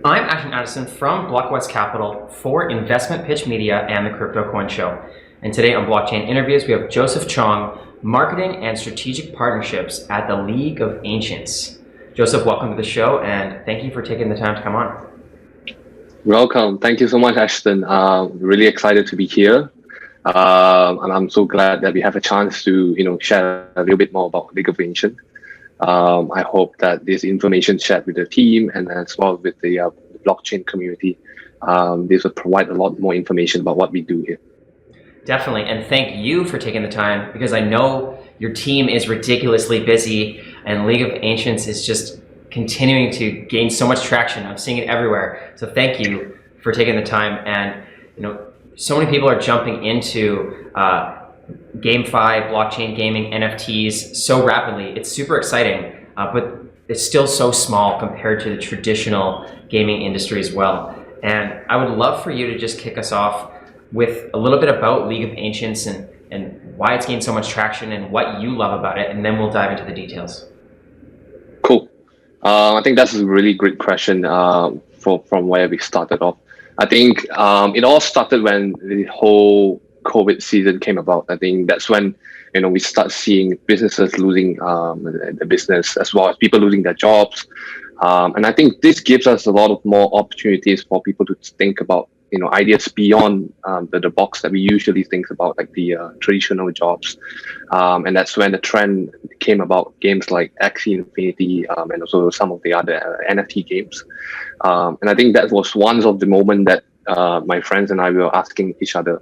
I'm Ashton Addison from Blockwest Capital for Investment Pitch Media and the Crypto Coin Show. And today on Blockchain Interviews, we have Joseph Chong, Marketing and Strategic Partnerships at the League of Ancients. Joseph, welcome to the show, and thank you for taking the time to come on. Welcome. Thank you so much, Ashton. Really excited to be here. And I'm so glad that we have a chance to, share a little bit more about League of Ancients. I hope that this information shared with the team and as well with the blockchain community, this will provide a lot more information about what we do here. Definitely, and thank you for taking the time, because I know your team is ridiculously busy and League of Ancients is just continuing to gain so much traction. I'm seeing it everywhere. So thank you for taking the time. And so many people are jumping into GameFi, blockchain gaming, NFTs so rapidly. It's super exciting, but it's still so small compared to the traditional gaming industry as well. And I would love for you to just kick us off with a little bit about League of Ancients and why it's gained so much traction and what you love about it, and then we'll dive into the details. Cool. I think that's a really great question from where we started off. I think it all started when the whole COVID season came about. I think that's when we start seeing businesses losing the business, as well as people losing their jobs. And I think this gives us a lot of more opportunities for people to think about ideas beyond the box that we usually think about, like the traditional jobs. And that's when the trend came about games like Axie Infinity and also some of the other NFT games. And I think that was one of the moments that my friends and I were asking each other,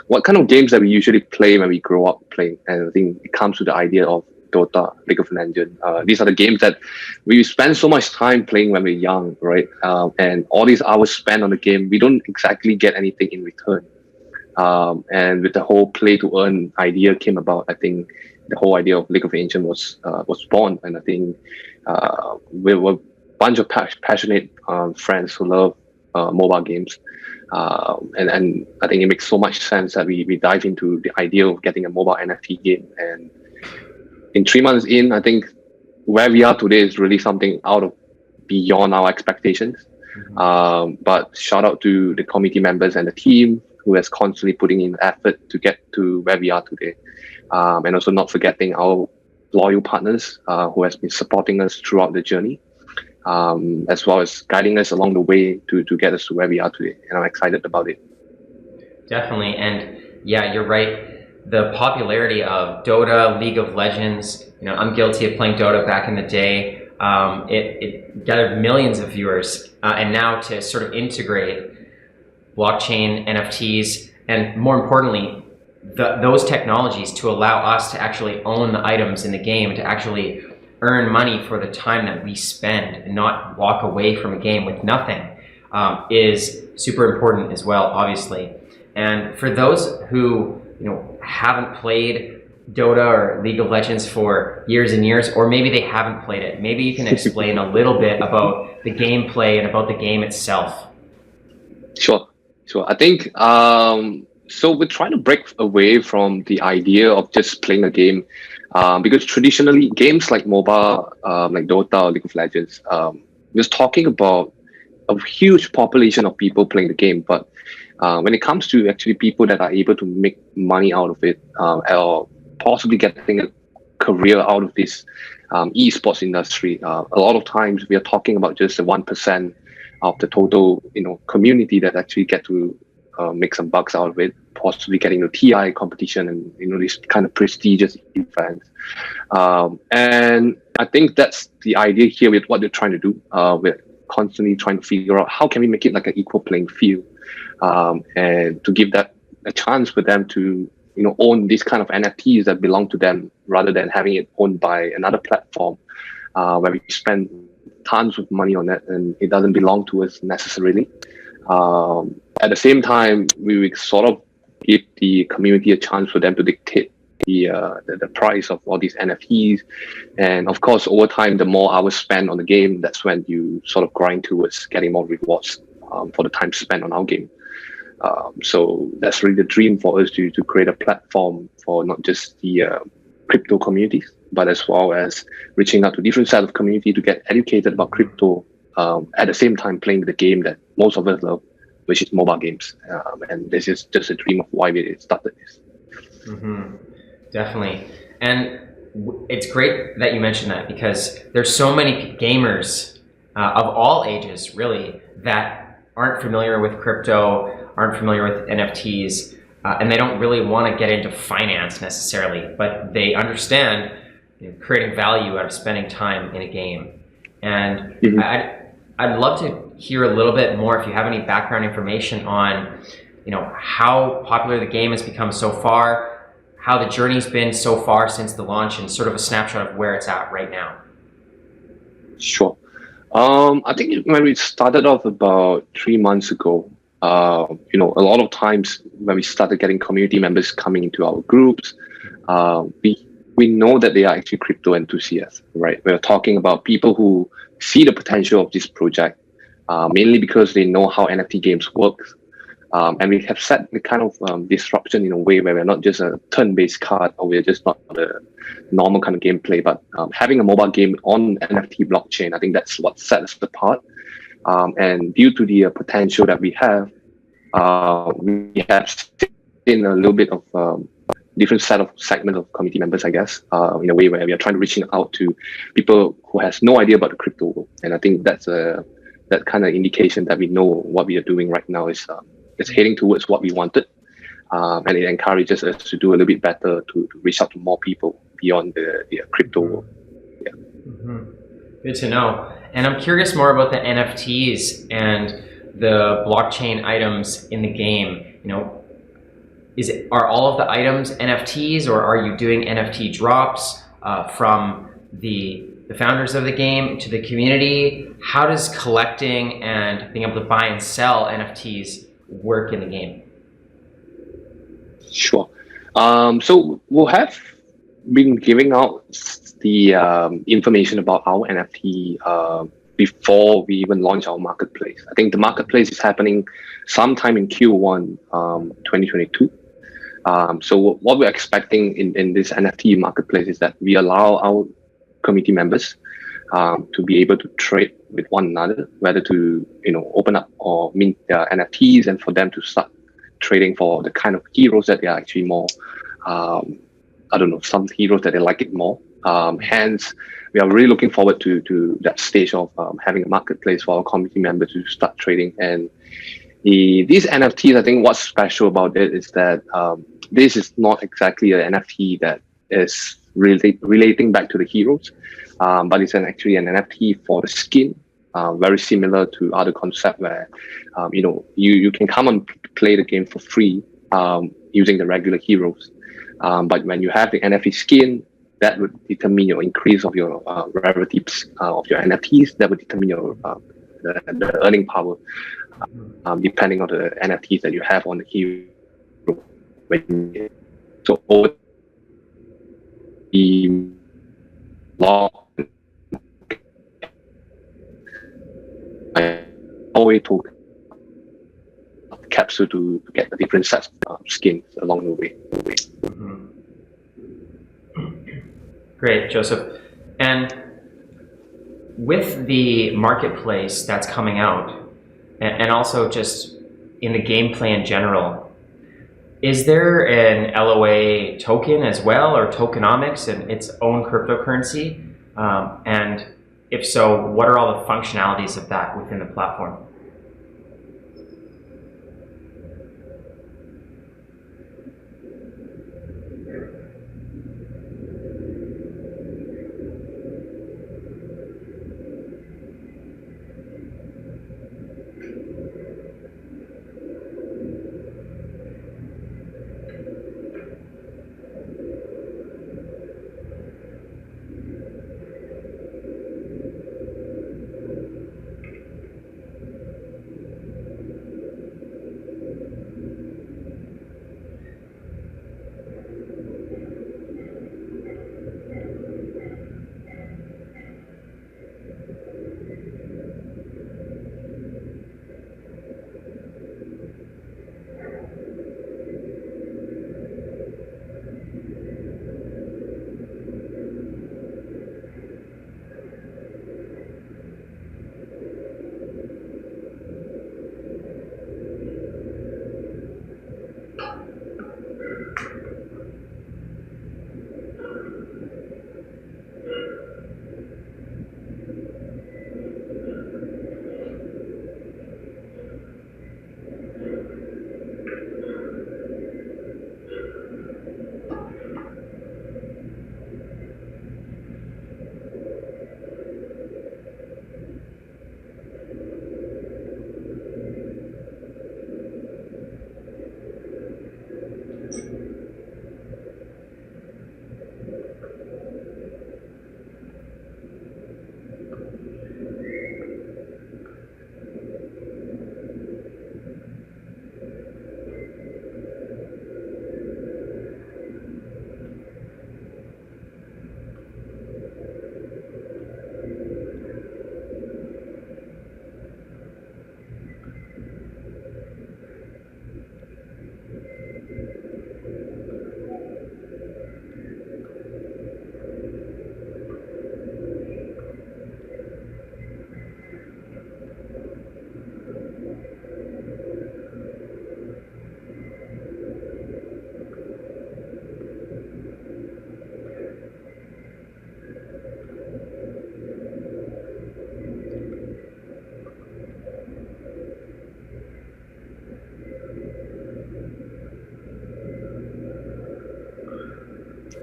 what kind of games that we usually play when we grow up playing? And I think it comes to the idea of Dota, League of Legends. These are the games that we spend so much time playing when we're young, right? And all these hours spent on the game, we don't exactly get anything in return. And with the whole play to earn idea came about, I think the whole idea of League of Ancients was born. And I think we were a bunch of passionate friends who love mobile games. And I think it makes so much sense that we dive into the idea of getting a mobile NFT game. And in 3 months in, I think where we are today is really something beyond our expectations. Mm-hmm. But shout out to the committee members and the team who has constantly putting in effort to get to where we are today. And also not forgetting our loyal partners who has been supporting us throughout the journey, as well as guiding us along the way to get us to where we are today. And I'm excited about it. Definitely. And yeah, you're right. The popularity of Dota, League of Legends, I'm guilty of playing Dota back in the day. It gathered millions of viewers. And now to sort of integrate blockchain, NFTs, and more importantly, those technologies to allow us to actually own the items in the game, to actually earn money for the time that we spend and not walk away from a game with nothing, is super important as well, obviously. And for those who haven't played Dota or League of Legends for years and years, or maybe they haven't played it, maybe you can explain a little bit about the gameplay and about the game itself. Sure. I think so we're trying to break away from the idea of just playing a game, because traditionally games like mobile, like Dota or League of Legends, we're talking about a huge population of people playing the game. But when it comes to actually people that are able to make money out of it, or possibly getting a career out of this esports industry, a lot of times we are talking about just the 1% of the total community that actually get to make some bucks out of it, possibly getting the TI competition and these kind of prestigious events. And I think that's the idea here with what they're trying to do. We're constantly trying to figure out how can we make it like an equal playing field, and to give that a chance for them to own these kind of NFTs that belong to them, rather than having it owned by another platform where we spend tons of money on it and it doesn't belong to us necessarily. At the same time, we sort of give the community a chance for them to dictate the price of all these NFTs. And of course, over time, the more hours spent on the game, that's when you sort of grind towards getting more rewards for the time spent on our game. So that's really the dream for us to create a platform for not just the crypto communities, but as well as reaching out to different set of community to get educated about crypto at the same time playing the game that most of us love, which is mobile games. And this is just a dream of why we started this. Mm-hmm. Definitely. And it's great that you mentioned that, because there's so many gamers of all ages, really, that aren't familiar with crypto, aren't familiar with NFTs, and they don't really want to get into finance necessarily, but they understand creating value out of spending time in a game. And I'd love to hear a little bit more, if you have any background information on, how popular the game has become so far, how the journey's been so far since the launch, and sort of a snapshot of where it's at right now. Sure. I think when we started off about 3 months ago, a lot of times when we started getting community members coming into our groups, we know that they are actually crypto enthusiasts, right? We're talking about people who see the potential of this project, mainly because they know how NFT games work. And we have set the kind of disruption in a way where we're not just a turn-based card, or we're just not a normal kind of gameplay, but having a mobile game on NFT blockchain. I think that's what sets us apart. And due to the potential that we have seen a little bit of different set of segment of community members, I guess, in a way where we are trying to reaching out to people who has no idea about the crypto world. And I think that's that kind of indication that we know what we are doing right now is heading towards what we wanted, and it encourages us to do a little bit better to reach out to more people beyond the crypto world. Yeah. Mm-hmm. Good to know. And I'm curious more about the NFTs and the blockchain items in the game. Are all of the items NFTs, or are you doing NFT drops from the founders of the game to the community? How does collecting and being able to buy and sell NFTs work in the game? Sure. So we'll have been giving out the information about our NFT before we even launch our marketplace. I think the marketplace is happening sometime in Q1 2022. So what we're expecting in this NFT marketplace is that we allow our community members to be able to trade with one another, whether to open up or mint their NFTs, and for them to start trading for the kind of heroes that they are actually more, some heroes that they like it more. Hence, we are really looking forward to that stage of having a marketplace for our community members to start trading. And these NFTs, I think what's special about it is that this is not exactly an NFT that is relating back to the heroes, but it's actually an NFT for the skin, very similar to other concepts where you can come and play the game for free using the regular heroes, but when you have the NFT skin, that would determine your increase of your rarities of your NFTs. That would determine your the earning power, depending on the NFTs that you have on the hero. So over the long, I always took capsule to get the different sets of skins along the way. Mm-hmm. Great, Joseph. And with the marketplace that's coming out, and also just in the gameplay in general, is there an LOA token as well, or tokenomics and its own cryptocurrency? And if so, what are all the functionalities of that within the platform?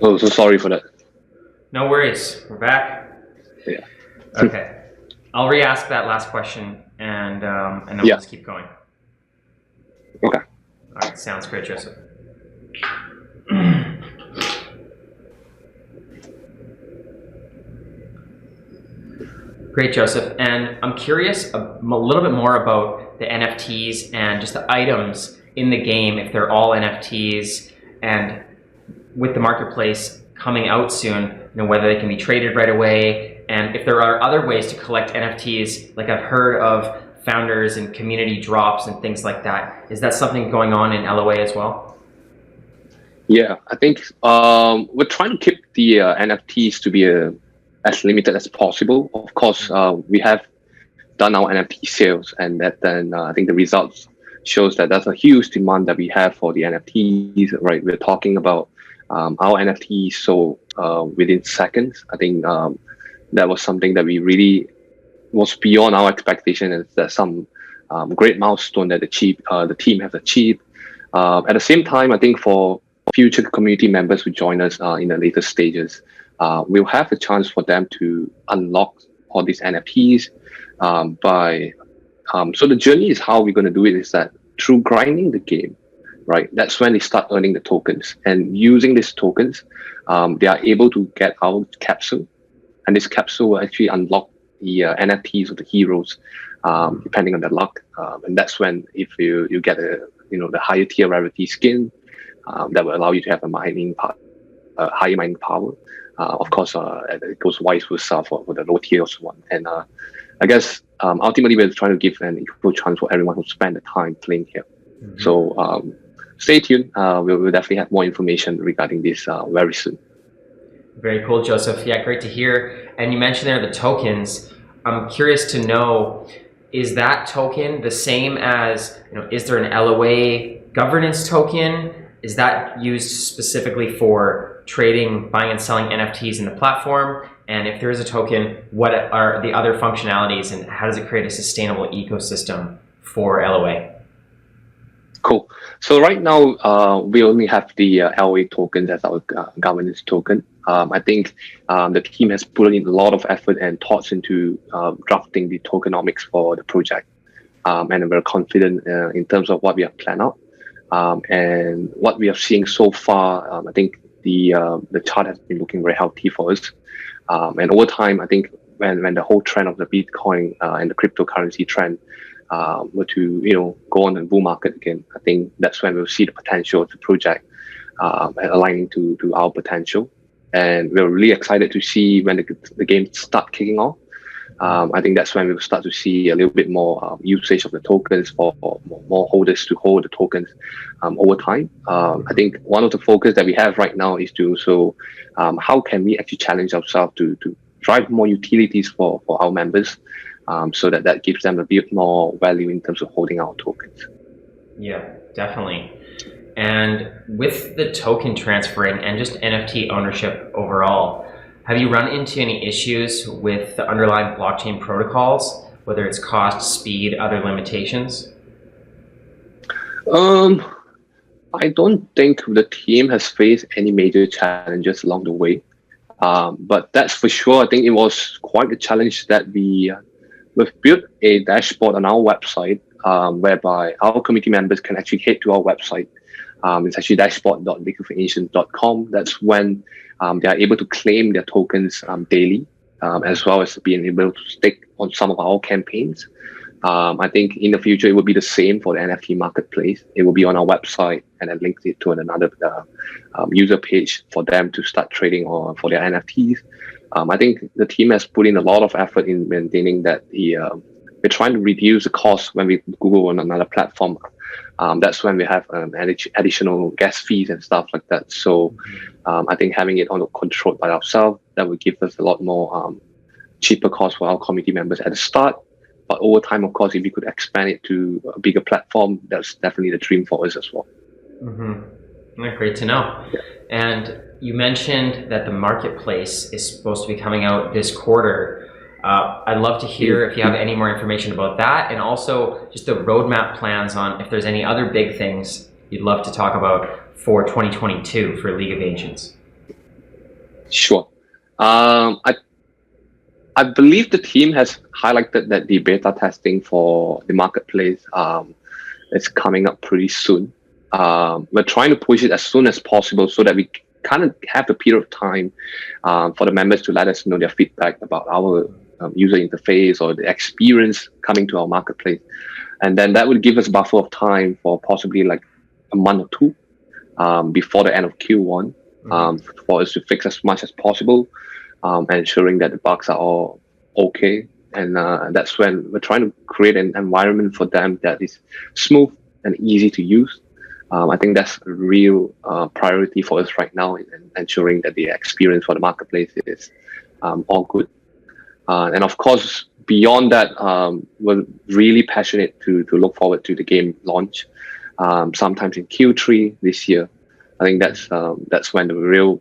Oh, so sorry for that. No worries. We're back. Yeah. Okay. I'll re-ask that last question, and then we'll just keep going. Okay. All right. Sounds great, Joseph. Great, Joseph. And I'm curious a little bit more about the NFTs and just the items in the game, if they're all NFTs, and with the marketplace coming out soon, whether they can be traded right away, and if there are other ways to collect NFTs, like I've heard of founders and community drops and things like that. Is that something going on in LOA as well? Yeah, I think we're trying to keep the NFTs to be as limited as possible. Of course, we have done our NFT sales, and that then I think the results shows that there's a huge demand that we have for the NFTs. Right, we're talking about our NFTs sold within seconds. I think that was something that we really was beyond our expectation, and there's some great milestone that the team has achieved. At the same time, I think for future community members who join us in the later stages, we'll have a chance for them to unlock all these NFTs so the journey is how we're going to do it is that through grinding the game, right? That's when they start earning the tokens, and using these tokens, they are able to get our capsule, and this capsule will actually unlock the NFTs of the heroes, depending on their luck. And that's when if you get the higher tier rarity skin, that will allow you to have higher mining power. Of course, it goes vice versa for the low tier one. And I guess ultimately we're trying to give an equal chance for everyone who spend the time playing here. Mm-hmm. So stay tuned. We'll definitely have more information regarding this very soon. Very cool, Joseph. Yeah, great to hear. And you mentioned there the tokens. I'm curious to know, is that token the same as, is there an LOA governance token? Is that used specifically for trading, buying and selling NFTs in the platform? And if there is a token, what are the other functionalities, and how does it create a sustainable ecosystem for LOA? Cool. So right now, we only have the LOA token as our governance token. I think the team has put in a lot of effort and thoughts into drafting the tokenomics for the project. And we're confident in terms of what we have planned out. And what we are seeing so far, I think the chart has been looking very healthy for us. And over time, I think when the whole trend of the Bitcoin and the cryptocurrency trend were to go on the bull market again, I think that's when we'll see the potential of the project aligning to our potential. And we're really excited to see when the game start kicking off. I think that's when we'll start to see a little bit more usage of the tokens for more holders to hold the tokens over time. I think one of the focus that we have right now is to also how can we actually challenge ourselves to drive more utilities for our members, so that gives them a bit more value in terms of holding our tokens. Yeah, definitely. And with the token transferring and just NFT ownership overall, have you run into any issues with the underlying blockchain protocols, whether it's cost, speed, other limitations? I don't think the team has faced any major challenges along the way. But that's for sure. I think it was quite a challenge that we've built a dashboard on our website, whereby our community members can actually head to our website. It's actually dashboard.leagueofancients.com. That's when they are able to claim their tokens daily, as well as being able to stake on some of our campaigns. I think in the future, it will be the same for the NFT marketplace. It will be on our website and then linked it to another user page for them to start trading for their NFTs. I think the team has put in a lot of effort in maintaining that we're trying to reduce the cost when we Google on another platform. That's when we have additional gas fees and stuff like that. So I think having it controlled by ourselves, that would give us a lot more cheaper cost for our community members at the start. But over time, of course, if we could expand it to a bigger platform, that's definitely the dream for us as well. Mm-hmm. Great to know. Yeah. And you mentioned that the marketplace is supposed to be coming out this quarter. I'd love to hear if you have any more information about that, and also just the roadmap plans on if there's any other big things you'd love to talk about for 2022 for League of Ancients. Sure. I believe the team has highlighted that the beta testing for the marketplace is coming up pretty soon. We're trying to push it as soon as possible so that we kind of have a period of time for the members to let us know their feedback about our user interface or the experience coming to our marketplace. And then that would give us a buffer of time for possibly like a month or two before the end of Q1 for us to fix as much as possible, ensuring that the bugs are all okay. And that's when we're trying to create an environment for them that is smooth and easy to use. I think that's a real priority for us right now in ensuring that the experience for the marketplace is all good. And of course, beyond that, we're really passionate to look forward to the game launch sometimes in Q3 this year. I think that's when the real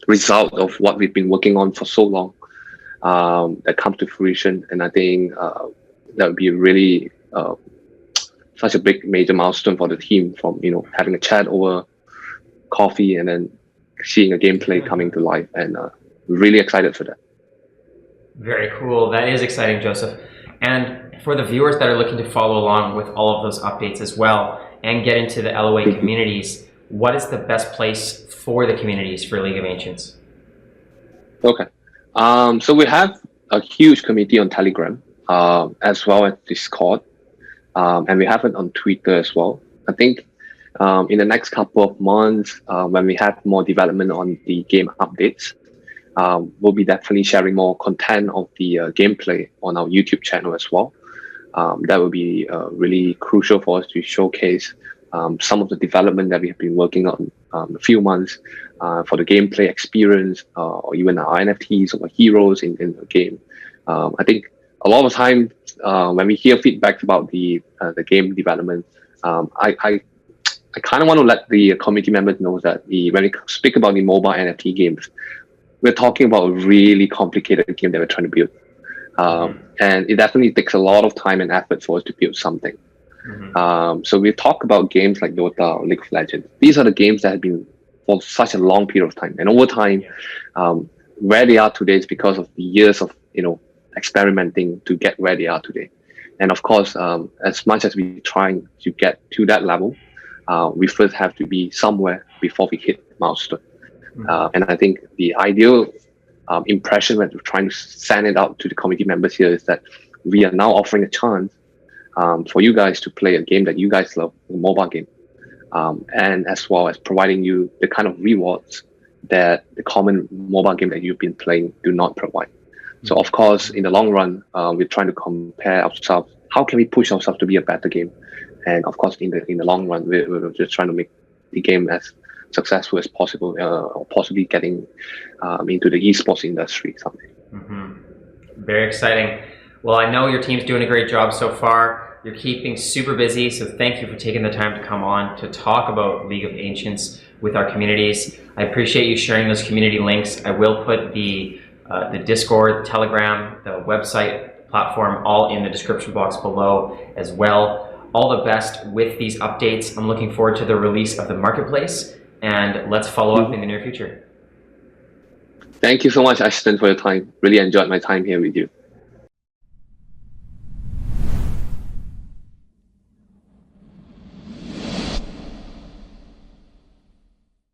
result of what we've been working on for so long that comes to fruition. And I think that would be really such a big major milestone for the team, from having a chat over coffee and then seeing a gameplay coming to life, and really excited for that. Very cool. That is exciting, Joseph. And for the viewers that are looking to follow along with all of those updates as well and get into the LOA communities, what is the best place for the communities for League of Ancients? Okay. So we have a huge community on Telegram, as well as Discord, and we have it on Twitter as well. I think in the next couple of months, when we have more development on the game updates, we'll be definitely sharing more content of the gameplay on our YouTube channel as well. That will be really crucial for us to showcase some of the development that we have been working on a few months for the gameplay experience, or even our NFTs or heroes in the game. I think a lot of the time when we hear feedback about the game development, I kind of want to let the community members know that when we speak about the mobile NFT games, we're talking about a really complicated game that we're trying to build. And it definitely takes a lot of time and effort for us to build something. So we talk about games like Dota or League of Legends. These are the games that have been for such a long period of time. And over time, where they are today is because of the years of experimenting to get where they are today. And of course, as much as we're trying to get to that level, we first have to be somewhere before we hit the milestone. And I think the ideal impression that we're trying to send it out to the community members here is that we are now offering a chance for you guys to play a game that you guys love, a mobile game, and as well as providing you the kind of rewards that the common mobile game that you've been playing do not provide. So of course, in the long run, we're trying to compare ourselves. How can we push ourselves to be a better game? And of course, in the long run, we're just trying to make the game as successful as possible, or possibly getting into the esports industry someday. Very exciting. Well, I know your team's doing a great job so far. You're keeping super busy, so thank you for taking the time to come on to talk about League of Ancients with our communities. I appreciate you sharing those community links. I will put the Discord, Telegram, the website platform all in the description box below as well. All the best with these updates. I'm looking forward to the release of the marketplace, and let's follow up in the near future. Thank you so much, Ashton, for your time. Really enjoyed my time here with you.